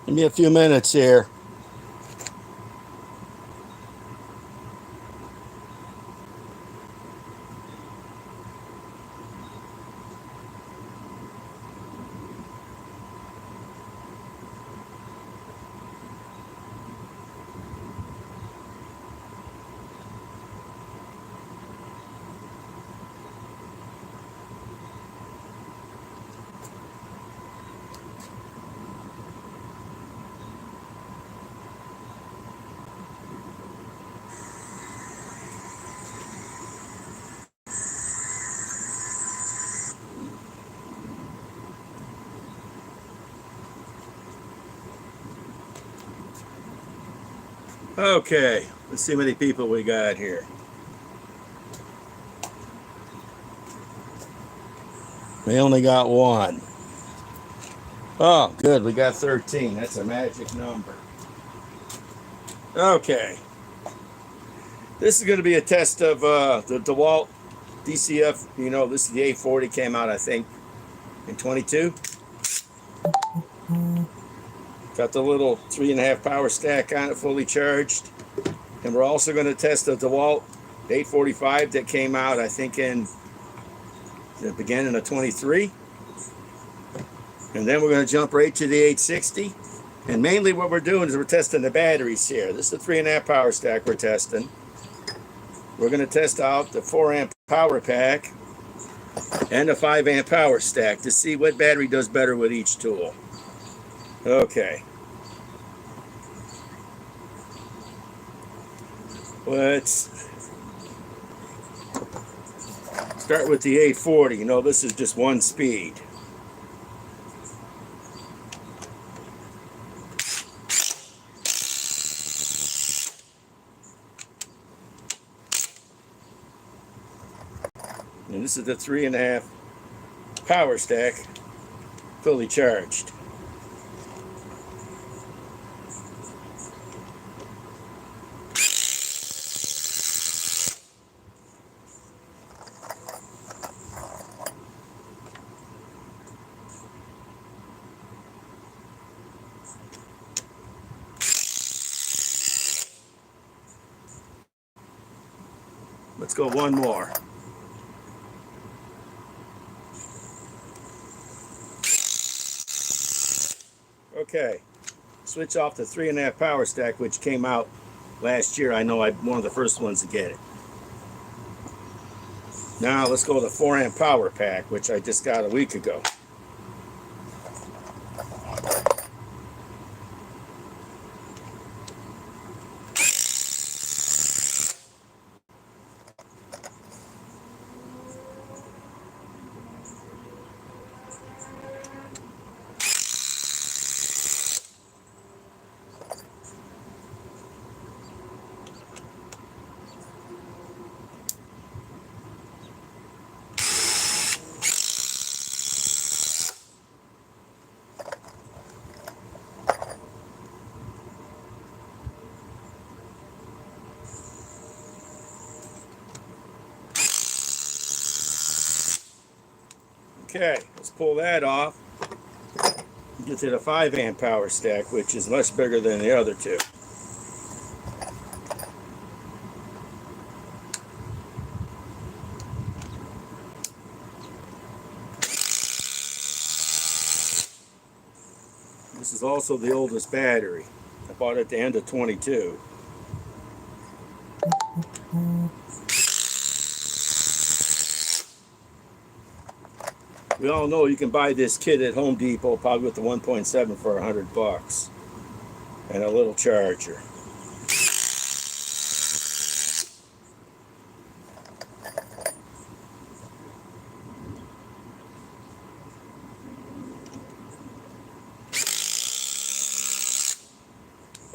Give me a few minutes here. Okay, let's see how many people we got here. We only got one. Oh, good. We got 13. That's a magic number. Okay. This is going to be a test of the DeWalt DCF. You know, this is the 840 came out, I think, in 22. Got the little 3.5 power stack on it, fully charged. And we're also going to test the DeWalt 845 that came out, I think, in the beginning of 23. And then we're going to jump right to the 860. And mainly what we're doing is we're testing the batteries here. This is a 3.5 power stack we're testing. We're going to test out the 4 amp power pack and the 5 amp power stack to see what battery does better with each tool. Okay. Let's start with the 840. You know, this is just one speed. And this is the 3.5 power stack, fully charged. Let's go one more. Okay, switch off the 3.5 power stack, which came out last year. I know I'm one of the first ones to get it. Now let's go to the 4 amp power pack, which I just got a week ago. Okay, let's pull that off. Get to the 5 amp power stack, which is much bigger than the other two. This is also the oldest battery. I bought it at the end of 22. We all know you can buy this kit at Home Depot, probably with the 1.7 for $100 and a little charger.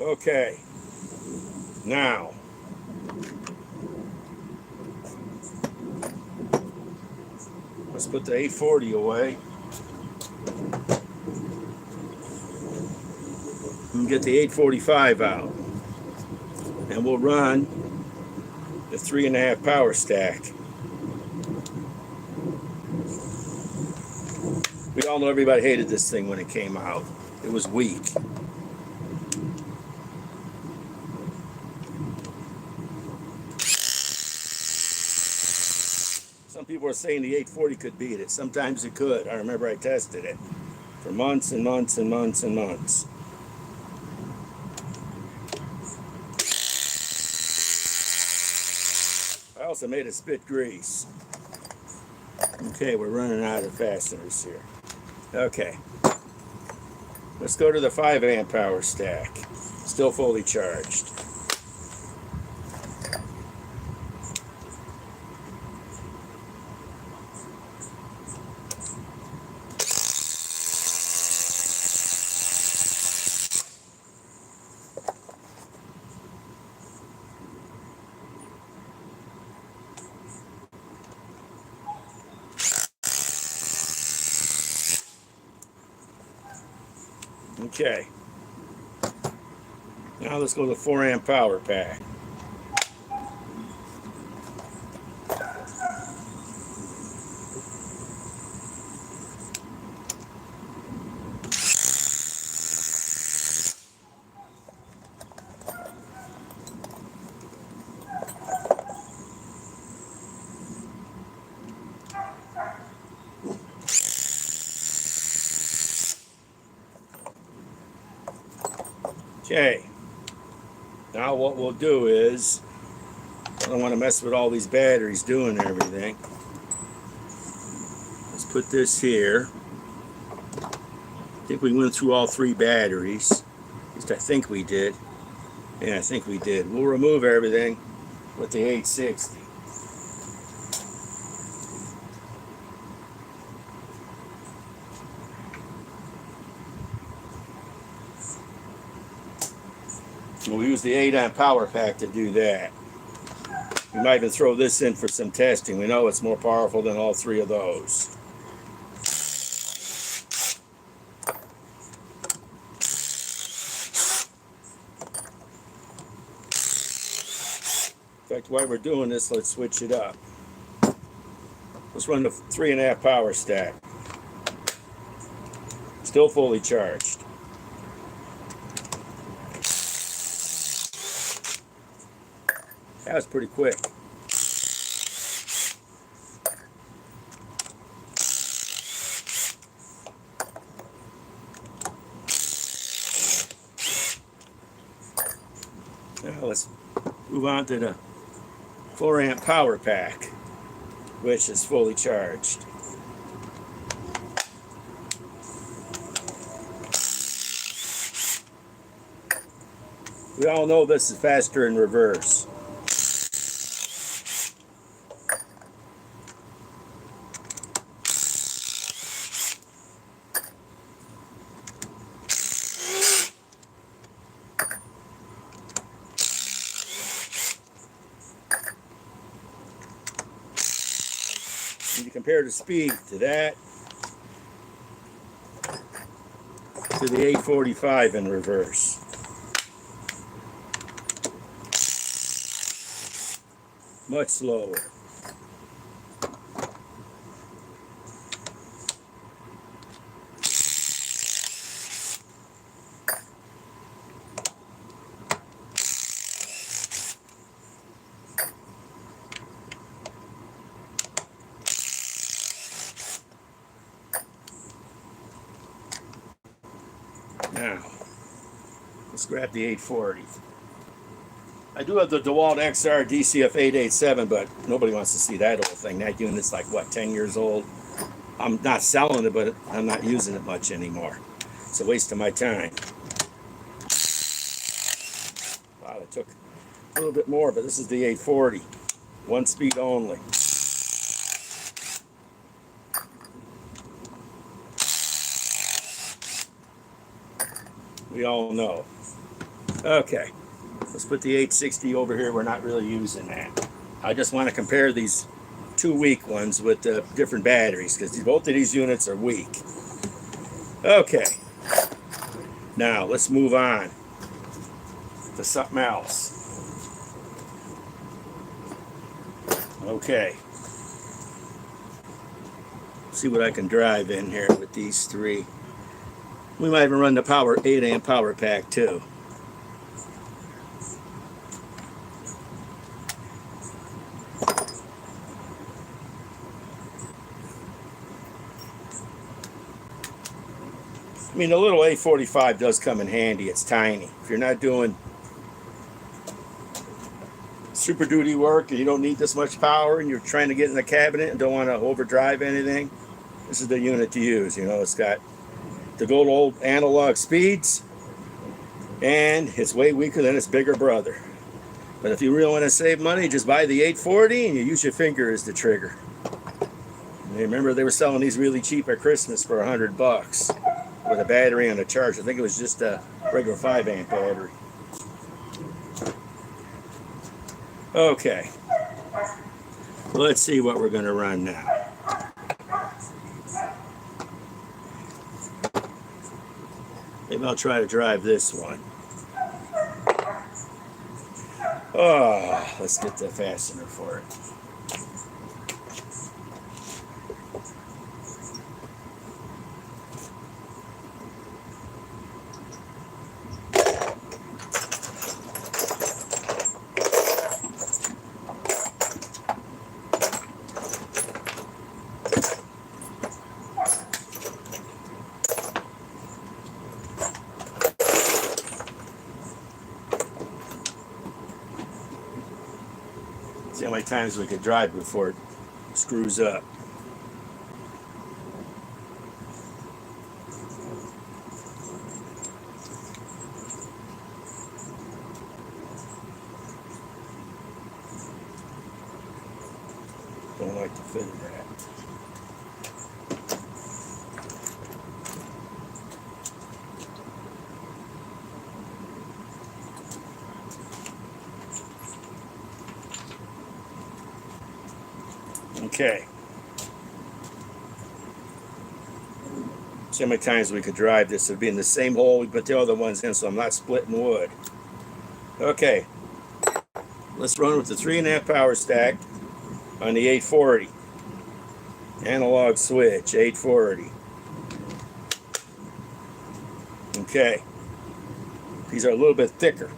Okay, now let's put the 840 away and get the 845 out, and we'll run the 3.5 power stack. We all know everybody hated this thing when it came out. It was weak. people are saying the 840 could beat it. Sometimes it could. I remember I tested it for months and months and months and months. I also made it spit grease. Okay, we're running out of fasteners here. Okay. Let's go to the 5 amp power stack. Still fully charged. Okay. Now let's go to the 4 amp power pack. Okay. Now what we'll do is, I don't want to mess with all these batteries doing everything. Let's put this here. I think we went through all 3 batteries. At least I think we did. Yeah, I think we did. We'll remove everything with the 860. We'll use the 8 amp power pack to do that. We might even throw this in for some testing. We know it's more powerful than all 3 of those. In fact, while we're doing this, let's switch it up. Let's run the 3.5 power stack. Still fully charged. That was pretty quick. Now let's move on to the 4 amp power pack, which is fully charged. We all know this is faster in reverse. When you compare the speed to that, to the 845 in reverse. Much slower. Now, let's grab the 840. I do have the DeWalt XR DCF 887, but nobody wants to see that old thing. That unit's like, what, 10 years old? I'm not selling it, but I'm not using it much anymore. It's a waste of my time. Wow, it took a little bit more, but this is the 840. 1 speed only. We all know. Okay, let's put the 860 over here. We're not really using that. I just want to compare these 2 weak ones with the different batteries, because both of these units are weak. Okay, now let's move on to something else. Okay, see what I can drive in here with these 3. We might even run the 8 amp power pack too. I mean, the little 845 does come in handy. It's tiny. If you're not doing super duty work and you don't need this much power and you're trying to get in the cabinet and don't want to overdrive anything, this is the unit to use. You know, it's got the good old analog speeds and it's way weaker than its bigger brother. But if you really want to save money, just buy the 840 and you use your finger as the trigger. And remember, they were selling these really cheap at Christmas for $100 with a battery and a charge. I think it was just a regular 5-amp battery. Okay, let's see what we're going to run now. Maybe I'll try to drive this one. Oh, let's get the fastener for it. See how many times we could drive before it screws up. Don't like the fit of that. Okay. See how many times we could drive this. It would be in the same hole we put the other ones in, so I'm not splitting wood. Okay. Let's run with the 3.5 power stack on the 840. Analog switch, 840. Okay. These are a little bit thicker.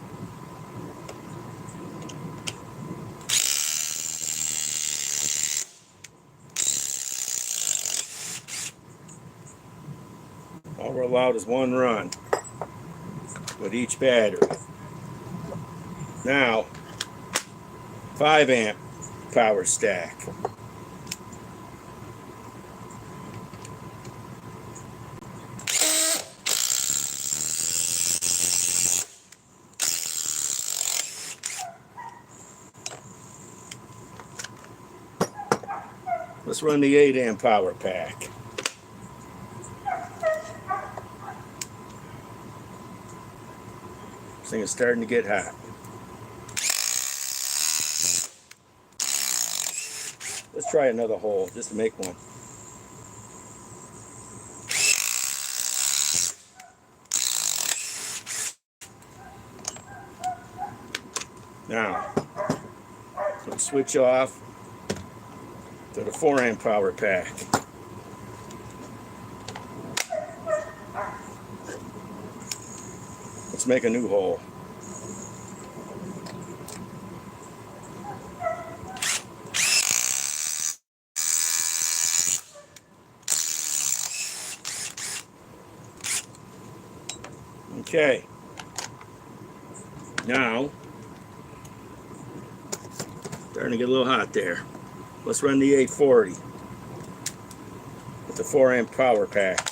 All we're allowed is one run with each battery. Now, 5-amp power stack. Let's run the 8-amp power pack. This thing is starting to get hot. Let's try another hole just to make one. Now, let's switch off to the 4-amp power pack. Let's make a new hole. Okay. Now, starting to get a little hot there. Let's run the 840 with the 4-amp power pack.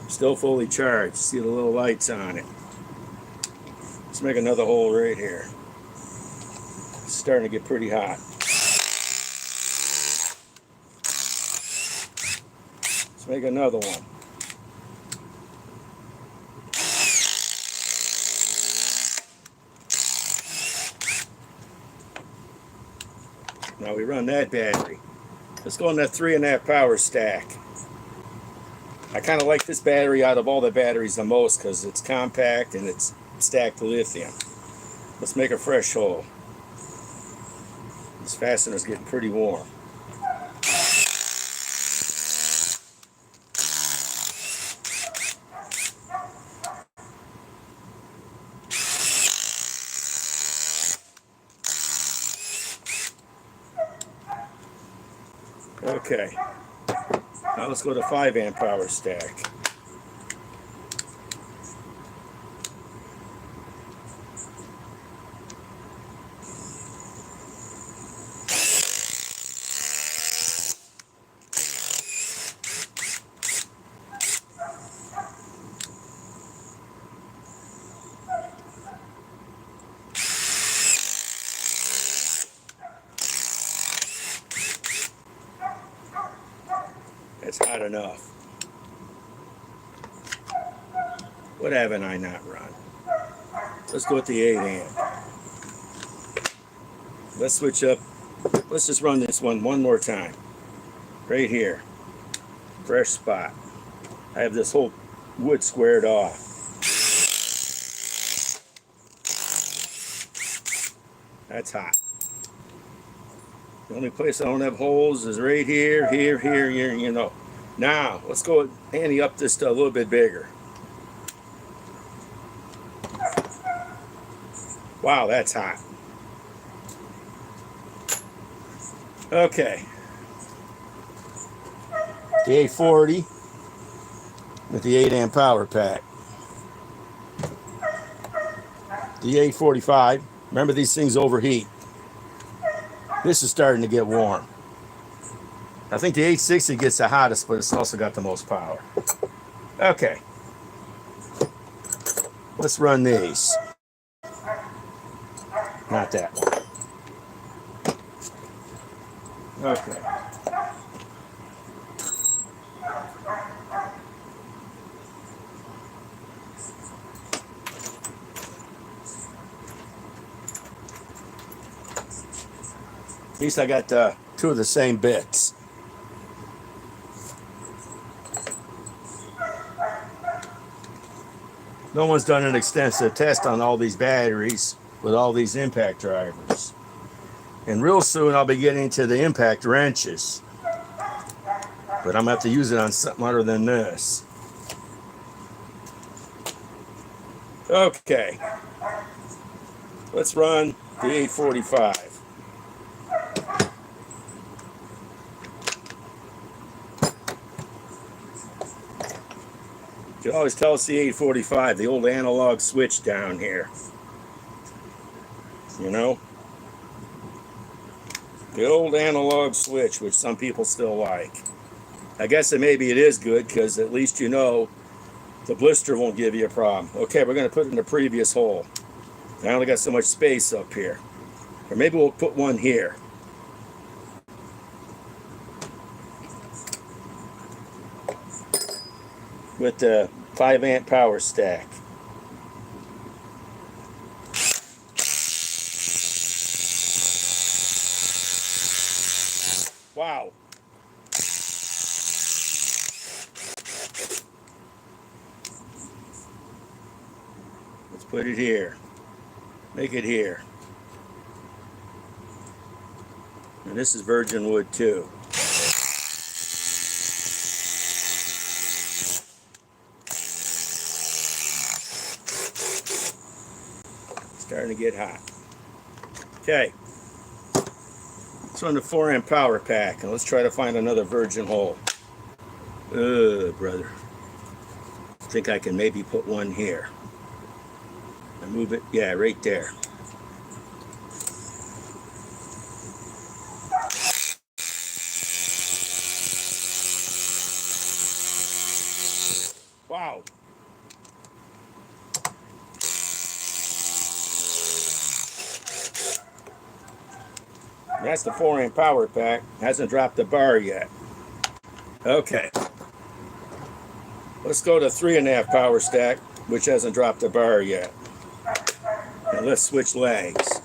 Still fully charged. See the little lights on it. Let's make another hole right here. It's starting to get pretty hot. Let's make another one. Now we run that battery. Let's go on that 3.5 power stack. I kind of like this battery out of all the batteries the most because it's compact and it's stacked lithium. Let's make a fresh hole. This fastener's getting pretty warm. Okay, now let's go to 5-amp power stack. enough. What haven't I not run? Let's go with the 8 amp. Let's switch up. Let's just run this one more time. Right here. Fresh spot. I have this whole wood squared off. That's hot. The only place I don't have holes is right here, here, you know. Now, let's go ante up this to a little bit bigger. Wow, that's hot. Okay. The 840 with the 8 amp power pack. The 845. Remember, these things overheat. This is starting to get warm. I think the 860 gets the hottest, but it's also got the most power. Okay. Let's run these. Not that one. Okay. At least I got 2 of the same bits. No one's done an extensive test on all these batteries with all these impact drivers. And real soon I'll be getting to the impact wrenches. But I'm going to have to use it on something other than this. Okay. Let's run the 845. You can always tell it's the 845, the old analog switch down here. You know? The old analog switch, which some people still like. I guess maybe it is good, because at least you know the blister won't give you a problem. Okay, we're going to put it in the previous hole. I only got so much space up here. Or maybe we'll put one here. With the 5 amp power stack. Wow. Let's put it here. Make it here. And this is virgin wood too. Starting to get hot. Okay. Let's run the 4 amp power pack and let's try to find another virgin hole. Brother. I think I can maybe put one here. And move it, yeah, right there. Wow. That's the 4 amp power pack. Hasn't dropped the bar yet. Okay. Let's go to 3.5 power stack, which hasn't dropped the bar yet. And let's switch legs.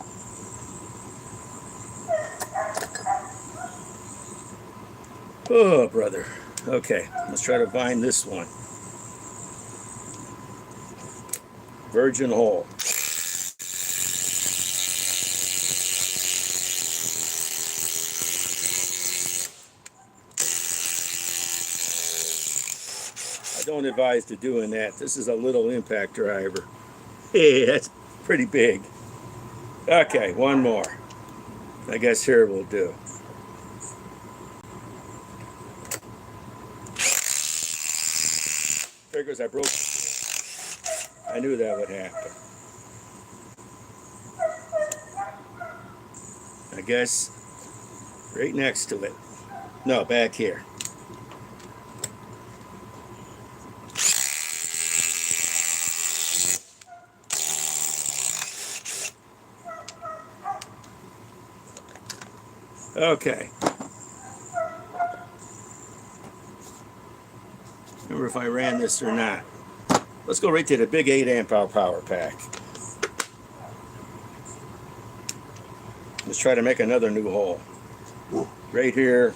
Oh, brother. Okay, let's try to find this one. Virgin hole. I don't advise to doing that. This is a little impact driver. Hey, that's pretty big. Okay, one more. I guess here will do. Figures I broke. I knew that would happen. I guess right next to it. No, back here. Okay. Remember if I ran this or not. Let's go right to the big 8 amp hour power pack. Let's try to make another new hole. Right here.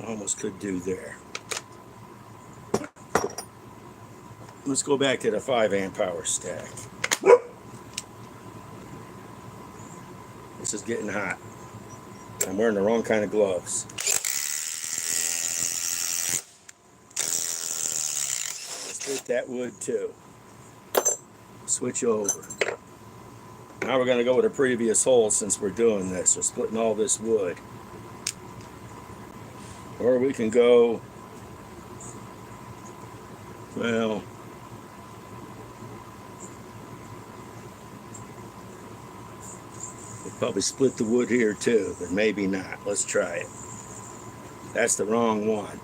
Almost could do there. Let's go back to the 5 amp power stack. This is getting hot. I'm wearing the wrong kind of gloves. Let's hit that wood too. Switch over. Now we're going to go with a previous hole since we're doing this. We're splitting all this wood. Or we can go, well, we'll probably split the wood here too, but maybe not. Let's try it. That's the wrong one.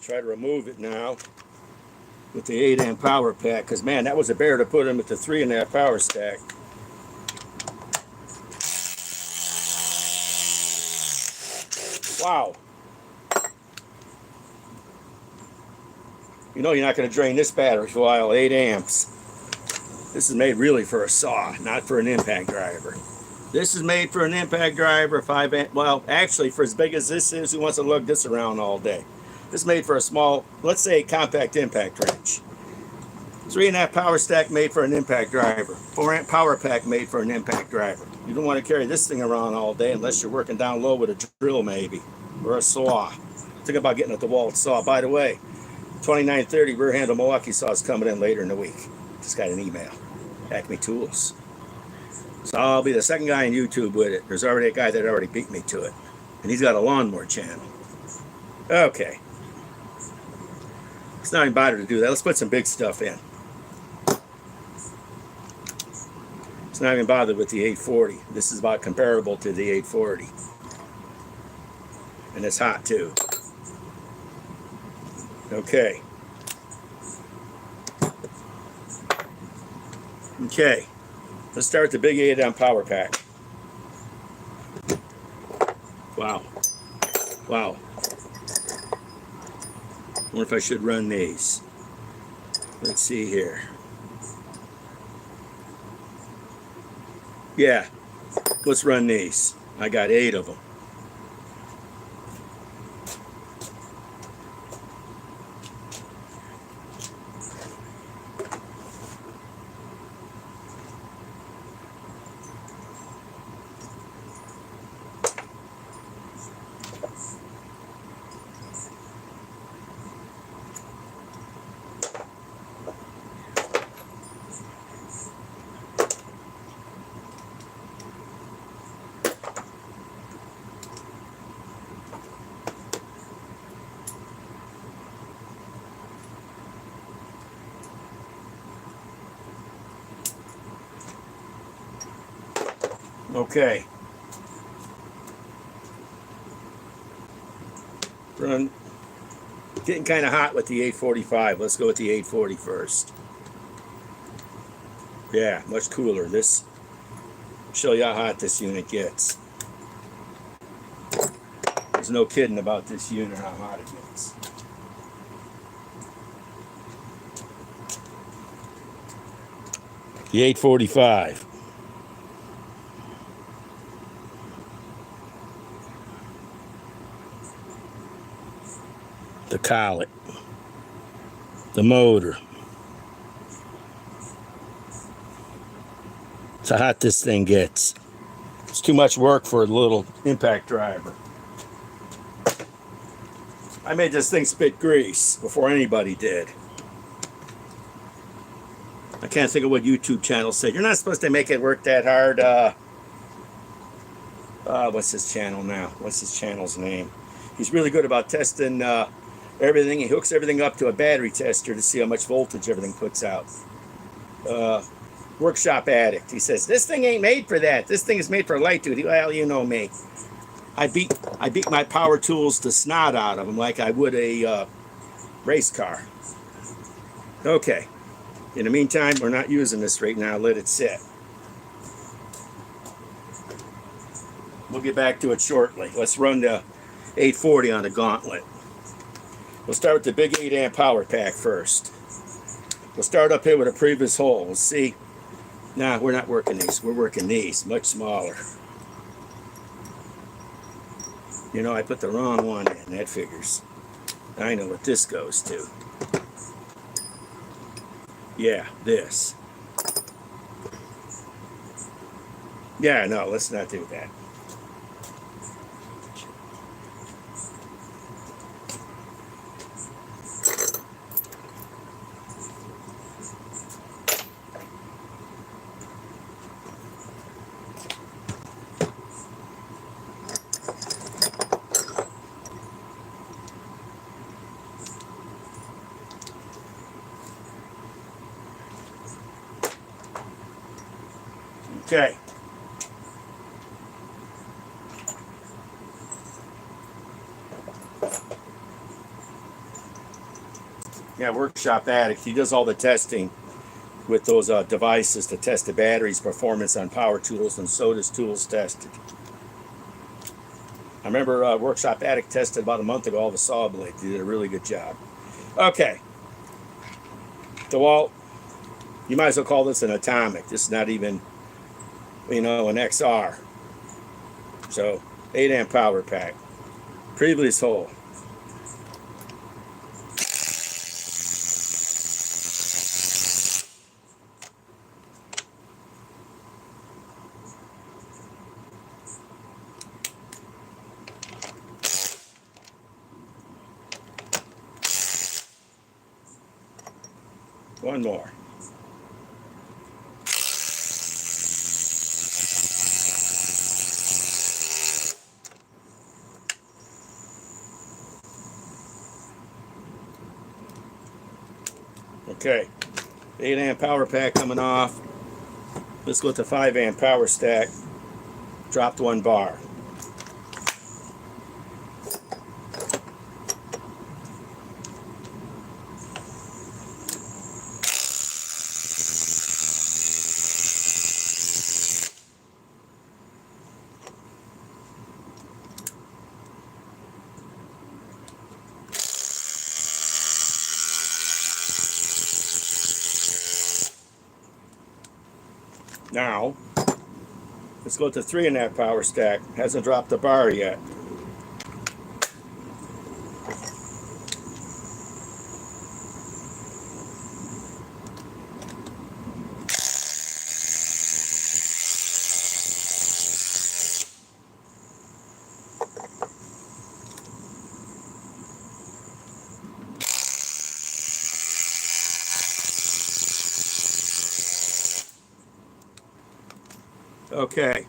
Try to remove it now with the 8 amp power pack, because man, that was a bear to put in with the 3.5 power stack. Wow. You know you're not going to drain this battery for a while. 8 amps. This is made really for a saw, not for an impact driver. This is made for an impact driver, 5 amp. Well, actually, for as big as this is, who wants to lug this around all day? This is made for a small, let's say, compact impact wrench. 3.5 power stack made for an impact driver. 4 amp power pack made for an impact driver. You don't want to carry this thing around all day unless you're working down low with a drill maybe, or a saw. Think about getting a DeWalt saw. By the way, 2930 rear handle Milwaukee saw is coming in later in the week. Just got an email. Acme Tools. So I'll be the second guy on YouTube with it. There's already a guy that already beat me to it. And he's got a lawnmower channel. Okay. Let's not even bother to do that. Let's put some big stuff in. Let's not even bother with the 840. This is about comparable to the 840. And it's hot too. Okay. Okay. Let's start the big 8 amp power pack. Wow. Wow. I wonder if I should run these. Let's see here. Yeah, let's run these. I got 8 of them. Okay. Run. Getting kind of hot with the 845. Let's go with the 840 first. Yeah, much cooler. This show you how hot this unit gets. There's no kidding about this unit, how hot it gets. The 845. The collet, the motor. It's how hot this thing gets. It's too much work for a little impact driver. I made this thing spit grease before anybody did. I can't think of what YouTube channel said. You're not supposed to make it work that hard. What's his channel now? What's his channel's name? He's really good about testing everything. He hooks everything up to a battery tester to see how much voltage everything puts out. Workshop addict. He says, this thing ain't made for that. This thing is made for light duty. Well, you know me. I beat my power tools to snot out of them like I would a race car. Okay. In the meantime, we're not using this right now. Let it sit. We'll get back to it shortly. Let's run the 840 on the gauntlet. We'll start with the big 8 amp power pack first. We'll start up here with a previous hole. We'll see. Nah, we're not working these. We're working these, much smaller. You know, I put the wrong one in. That figures. I know what this goes to. Yeah, this. Yeah, no, let's not do that. Okay. Yeah, Workshop Addict. He does all the testing with those devices to test the battery's performance on power tools, and so does Tools Tested. I remember Workshop Addict tested about a month ago all the saw blades. He did a really good job. Okay. DeWalt, you might as well call this an atomic. This is not even, you know, an XR. So, 8 amp power pack. Previous hole. One more. Okay, 8 amp power pack coming off. Let's go with the 5 amp power stack. Dropped 1 bar. Now, let's go to 3 amp power stack. Hasn't dropped a bar yet. Okay.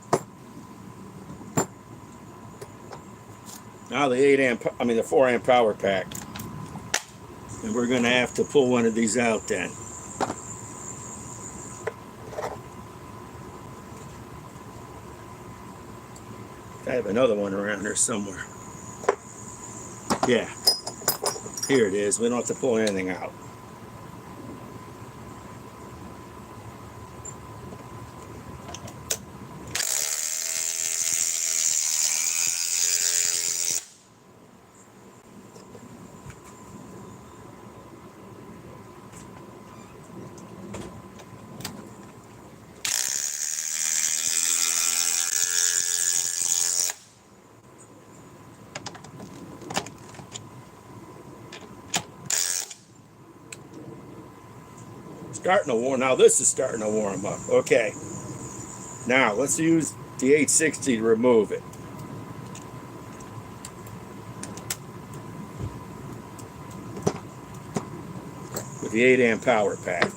Now the 4 amp power pack. And we're going to have to pull one of these out then. I have another one around here somewhere. Yeah. Here it is. We don't have to pull anything out. Starting to warm. Now this is starting to warm up. Okay. Now let's use the 860 to remove it. With the 8 amp power pack.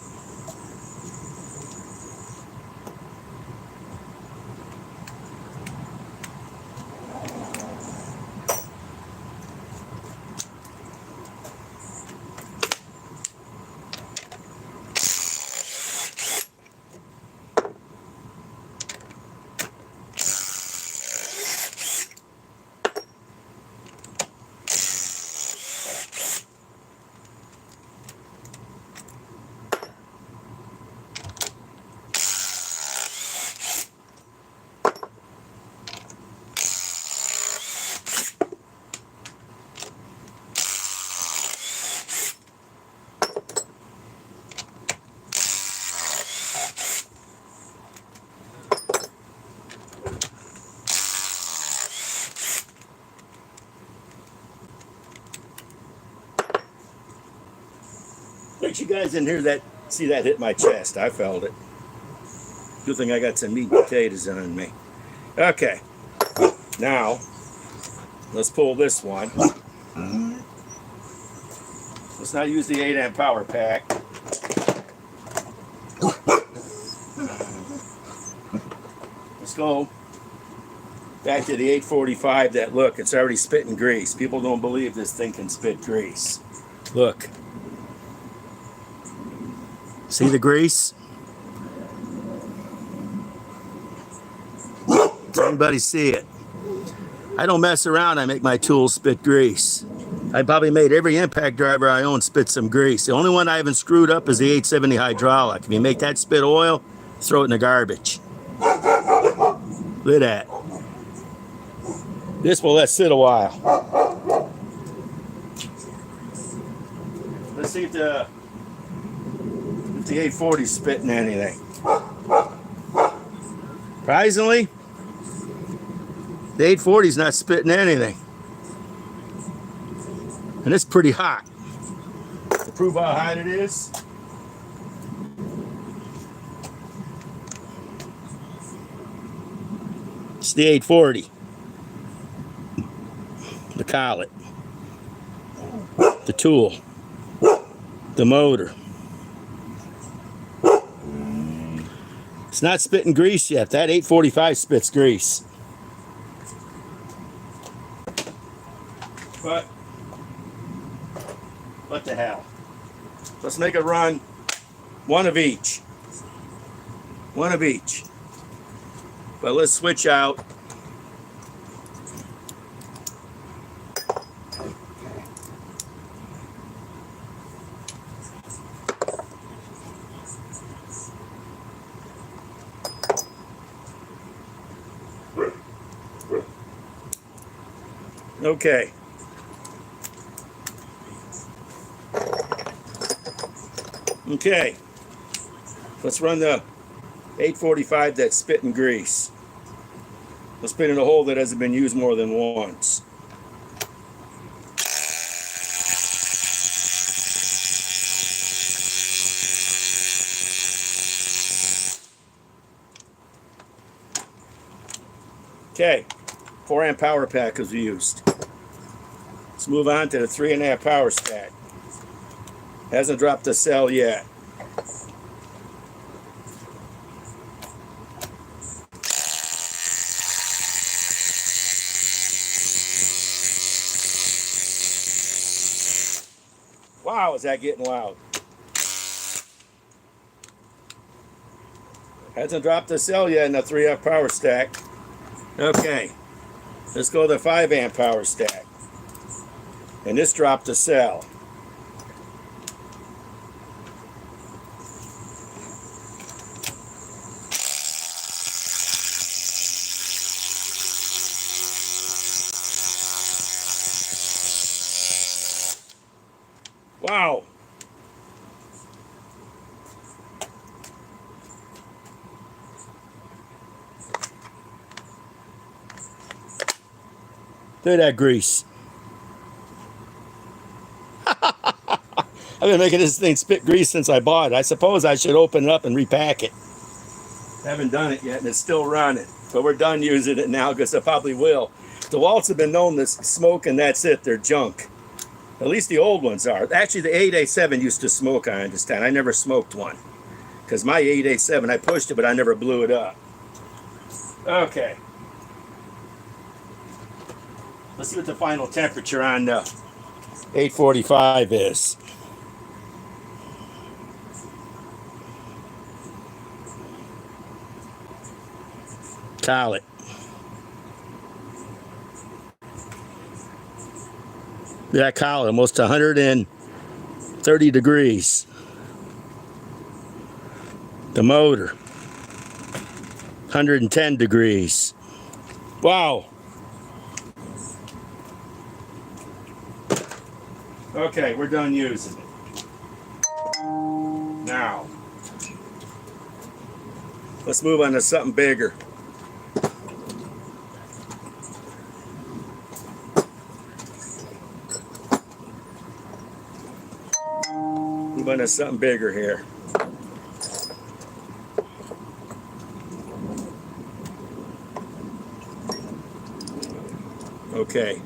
Bet you guys didn't hear that, see that hit my chest. I felt it. Good thing I got some meat and potatoes on me. Okay, now let's pull this one. Let's not use the 8 amp power pack. Let's go back to the 845. That look, it's already spitting grease. People don't believe this thing can spit grease. Look. See the grease? Does anybody see it? I don't mess around. I make my tools spit grease. I probably made every impact driver I own spit some grease. The only one I haven't screwed up is the 870 hydraulic. If you make that spit oil, throw it in the garbage. Look at that. This will let sit a while. Let's see if the 840 is spitting anything. Surprisingly, the 840 is not spitting anything. And it's pretty hot. To prove how hot it is, it's the 840. The collet. The tool. The motor. It's not spitting grease yet. That 845 spits grease. But what the hell? Let's make a run. One of each. One of each. But let's switch out. Okay. Okay. Let's run the 845 that's spitting grease. Let's put it in a hole that hasn't been used more than once. Okay. 4 amp power pack is used. Let's move on to the 3.5 power stack. Hasn't dropped the cell yet. Wow, is that getting loud? Hasn't dropped the cell yet in the 3.5 power stack. Okay, let's go to the 5 amp power stack. And this dropped the cell. Wow. Look at that grease. I've been making this thing spit grease since I bought it. I suppose I should open it up and repack it. Haven't done it yet, and it's still running. But we're done using it now because I probably will. The walls have been known to smoke, and that's it. They're junk. At least the old ones are. Actually, the 887 used to smoke, I understand. I never smoked one. Because my 887, I pushed it, but I never blew it up. Okay. Let's see what the final temperature on the 845 is. Collet. That collet, almost 130 degrees. The motor, 110 degrees. Wow. Okay, we're done using it. Now, let's move on to something bigger. Move on to something bigger here. Okay.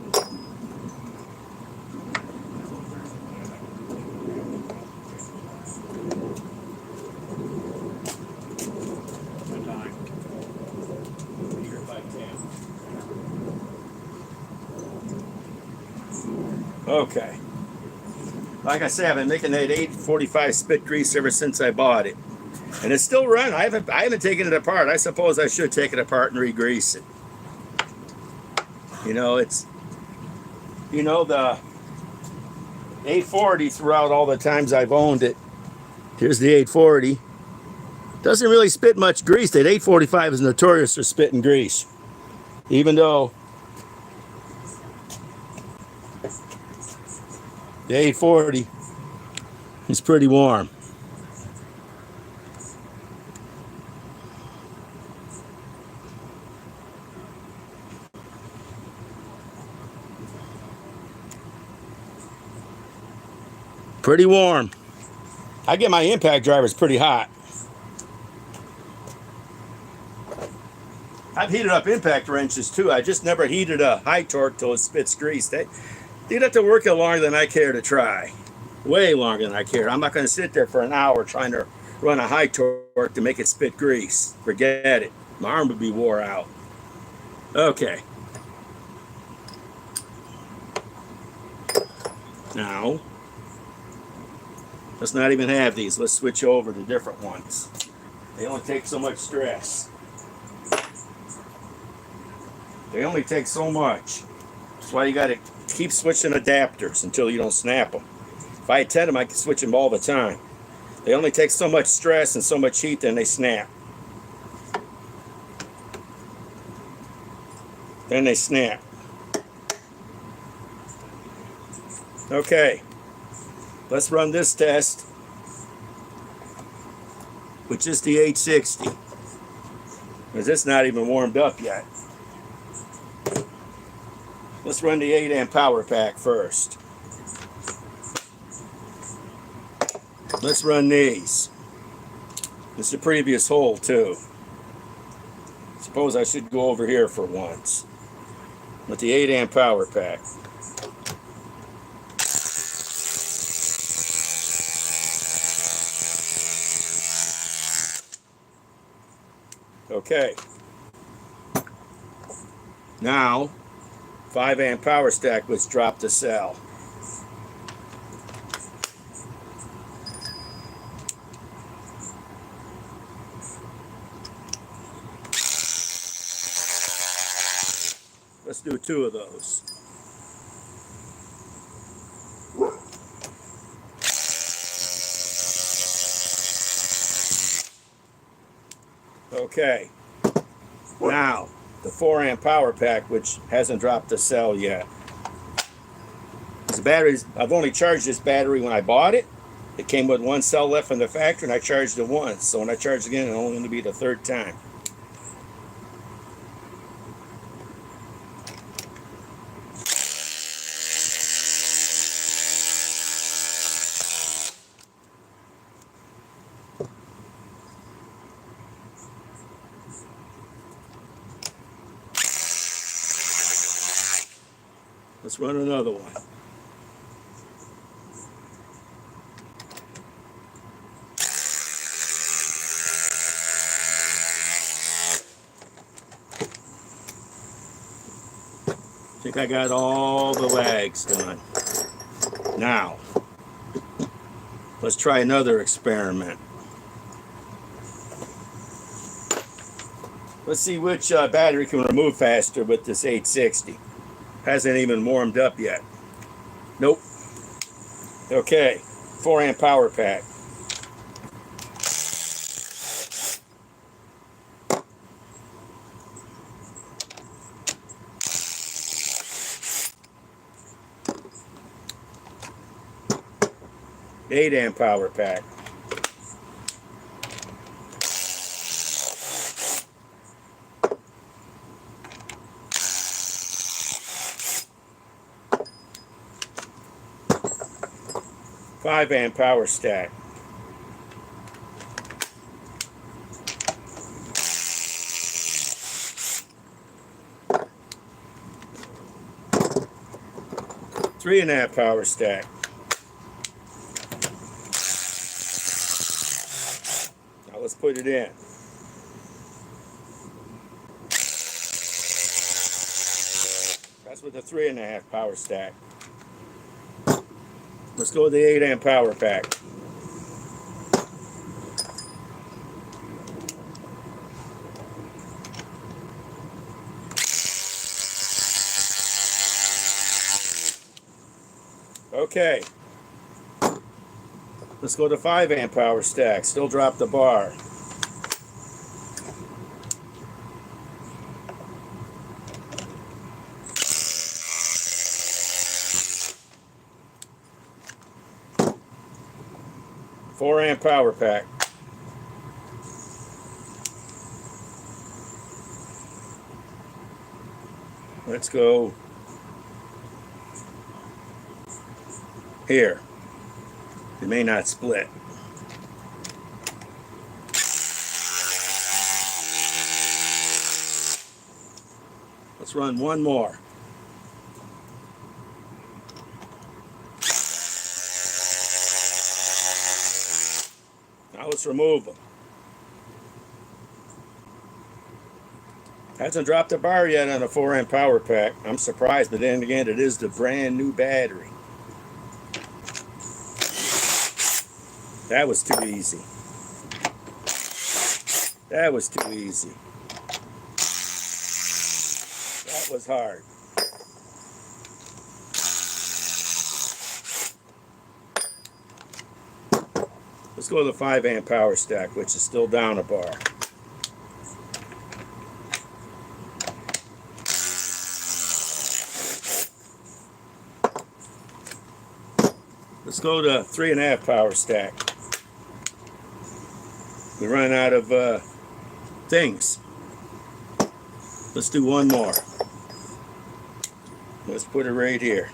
Okay. Like I say, I've been making that 845 spit grease ever since I bought it. And it's still running. I haven't taken it apart. I suppose I should take it apart and re-grease it. You know, it's, you know, the 840 throughout all the times I've owned it. Here's the 840. Doesn't really spit much grease. That 845 is notorious for spitting grease. Even though the 840 is pretty warm. Pretty warm. I get my impact drivers pretty hot. I've heated up impact wrenches too. I just never heated a high torque till it spits grease. You'd have to work it longer than I care to try. Way longer than I care. I'm not going to sit there for an hour trying to run a high torque to make it spit grease. Forget it. My arm would be wore out. Okay. Now, let's not even have these. Let's switch over to different ones. They only take so much stress. They only take so much. That's why you got to keep switching adapters until you don't snap them. If I had 10 of them, I could switch them all the time. They only take so much stress and so much heat, then they snap. Then they snap. Okay, let's run this test with just the 860. Because it's not even warmed up yet. Let's run the 8 amp power pack first. Let's run these. This is the previous hole too. Suppose I should go over here for once. With the 8 amp power pack. Okay. Now, 5 amp power stack was dropped to cell. Let's do 2 of those. Okay. Now, the 4 amp power pack, which hasn't dropped to cell yet. The batteries, I've only charged this battery when I bought it. It came with 1 cell left in the factory, and I charged it once. So when I charge again, it's only going to be the 3rd time. Let's run another one. I think I got all the lags done. Now, let's try another experiment. Let's see which battery can remove faster with this 860. Hasn't even warmed up yet. Nope. Okay, 4 amp power pack. Eight amp power pack. 5-amp power stack. Three and a half power stack. Now let's put it in. That's with the 3.5 power stack. Let's go with the 8-amp power pack. Okay. Let's go to 5-amp power stack. Still drop the bar. Four-amp power pack. Let's go here. It may not split. Let's run one more. Now let's remove them. Hasn't dropped a bar yet on a 4-amp power pack. I'm surprised, but then again, it is the brand new battery. That was too easy. That was too easy. That was hard. Let's go to the 5-amp power stack, which is still down a bar. Let's go to 3.5 power stack. We run out of things. Let's do one more. Let's put it right here.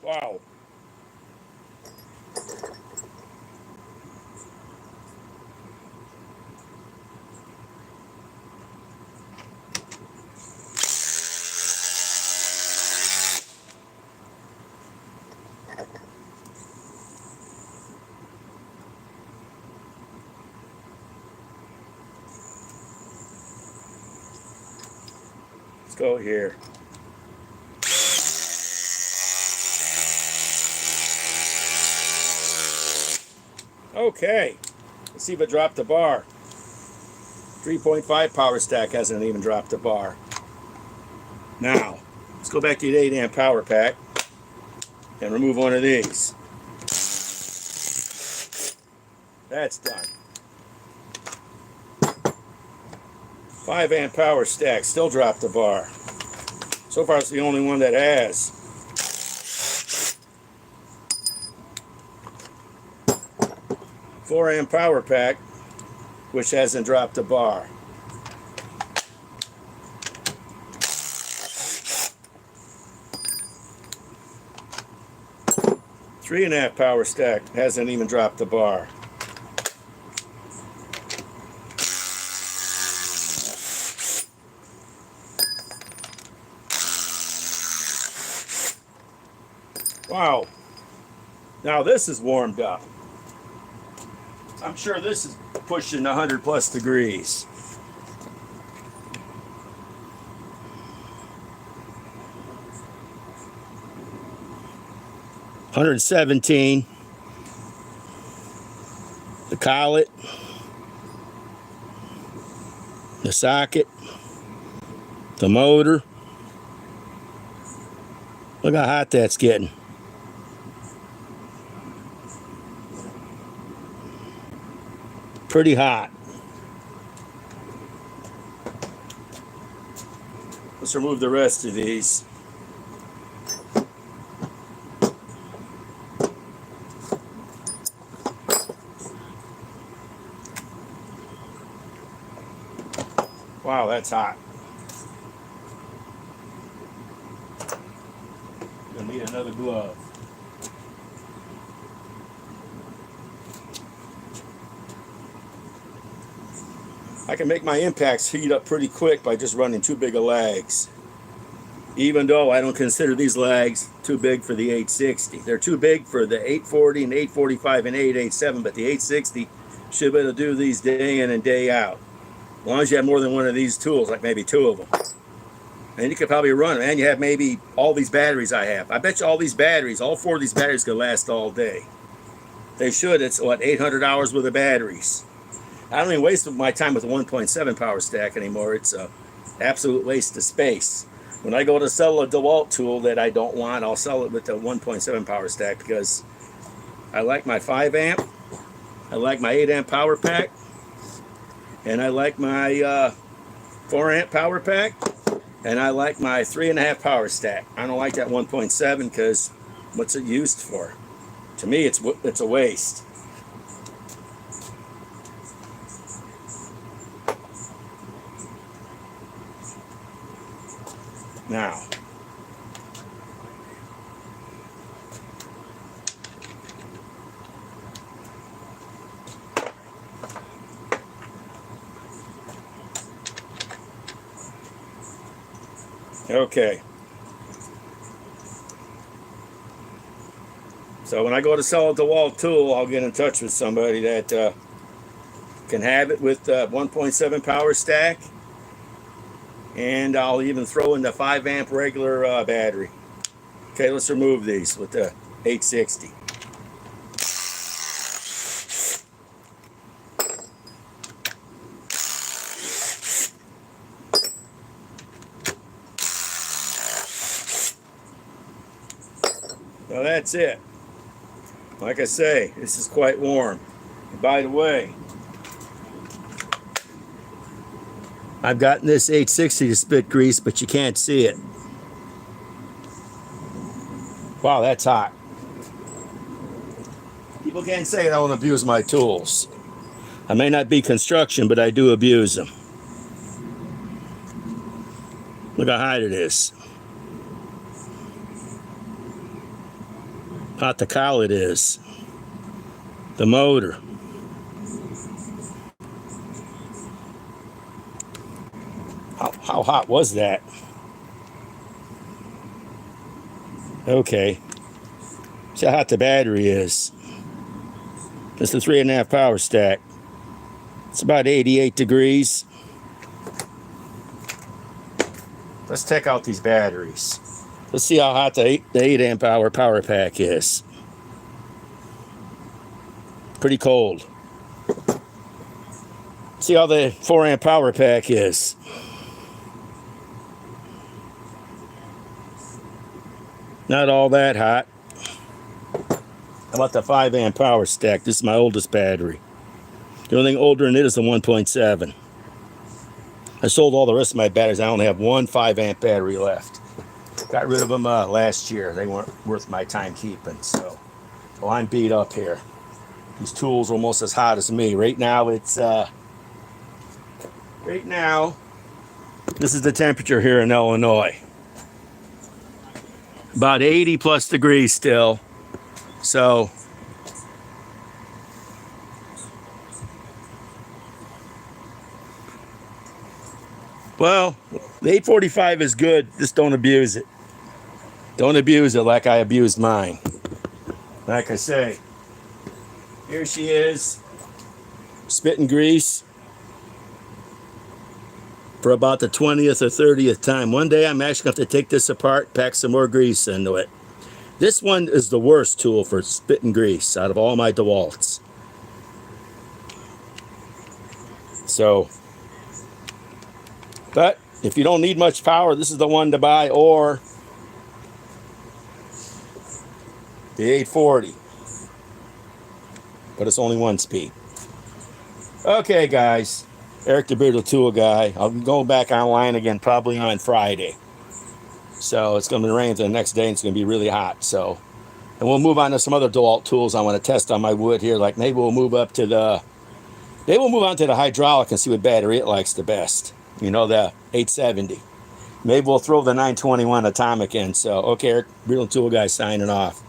Wow. Let's go here. Okay, let's see if it dropped the bar. 3.5 power stack hasn't even dropped the bar. Now, let's go back to the 8-amp power pack and remove one of these. That's done. 5-amp power stack, still dropped the bar. So far it's the only one that has. Four-amp power pack, which hasn't dropped a bar. Three and a half power stack, hasn't even dropped the bar. Wow, now this is warmed up. I'm sure this is pushing 100 plus degrees. $117. The collet, the socket, the motor. Look how hot that's getting. Pretty hot. Let's remove the rest of these. Wow, that's hot. Gonna need another glove. I can make my impacts heat up pretty quick by just running too big of lags. Even though I don't consider these lags too big for the 860. They're too big for the 840 and 845 and 887, but the 860 should be able to do these day in and day out. As long as you have more than one of these tools, like maybe two of them. And you could probably run them, and you have maybe all these batteries I have. I bet you all these batteries, all four of these batteries could last all day. They should. It's what, 800 hours worth of batteries. I don't even waste my time with a 1.7 power stack anymore. It's an absolute waste of space. When I go to sell a DeWalt tool that I don't want, I'll sell it with the 1.7 power stack because I like my 5 amp, I like my 8 amp power pack, and I like my 4 amp power pack, and I like my 3.5 power stack. I don't like that 1.7 because what's it used for? To me, it's a waste. Now, okay. So when I go to sell a DeWalt tool, I'll get in touch with somebody that can have it with 1.7 power stack. And I'll even throw in the 5 amp regular battery. Okay, let's remove these with the 860. Well, that's it. Like I say, this is quite warm. And by the way, I've gotten this 860 to spit grease, but you can't see it. Wow, that's hot. People can't say I don't abuse my tools. I may not be construction, but I do abuse them. Look how hot it is. How hot the collet is. The motor. How hot was that? Okay. See how hot the battery is. It's the 3.5 power stack. It's about 88 degrees. Let's take out these batteries. Let's see how hot the 8 amp hour power pack is. Pretty cold. See how the 4 amp power pack is. Not all that hot. How about the 5 amp power stack? This is my oldest battery. The only thing older than it is the 1.7. I sold all the rest of my batteries. I only have one 5 amp battery left. Got rid of them last year. They weren't worth my time keeping. So I'm beat up here. These tools are almost as hot as me. Right now it's this is the temperature here in Illinois. About 80 plus degrees still. So well, the 845 is good. Just don't abuse it. Don't abuse it like I abused mine. Like I say, here she is, spitting grease for about the 20th or 30th time. One day I'm actually going to have to take this apart, pack some more grease into it. This one is the worst tool for spitting grease out of all my DeWalts. So, but if you don't need much power, this is the one to buy, or the 840. But it's only one speed. Okay, guys. Eric the Bearded Tool Guy. I'll go back online again probably on Friday. So it's going to be raining the next day and it's going to be really hot. So, and we'll move on to some other DeWalt tools I want to test on my wood here. Like maybe we'll move on to the hydraulic and see what battery it likes the best. You know, the 870. Maybe we'll throw the 921 atomic in. So, okay, Eric, Real Tool Guy signing off.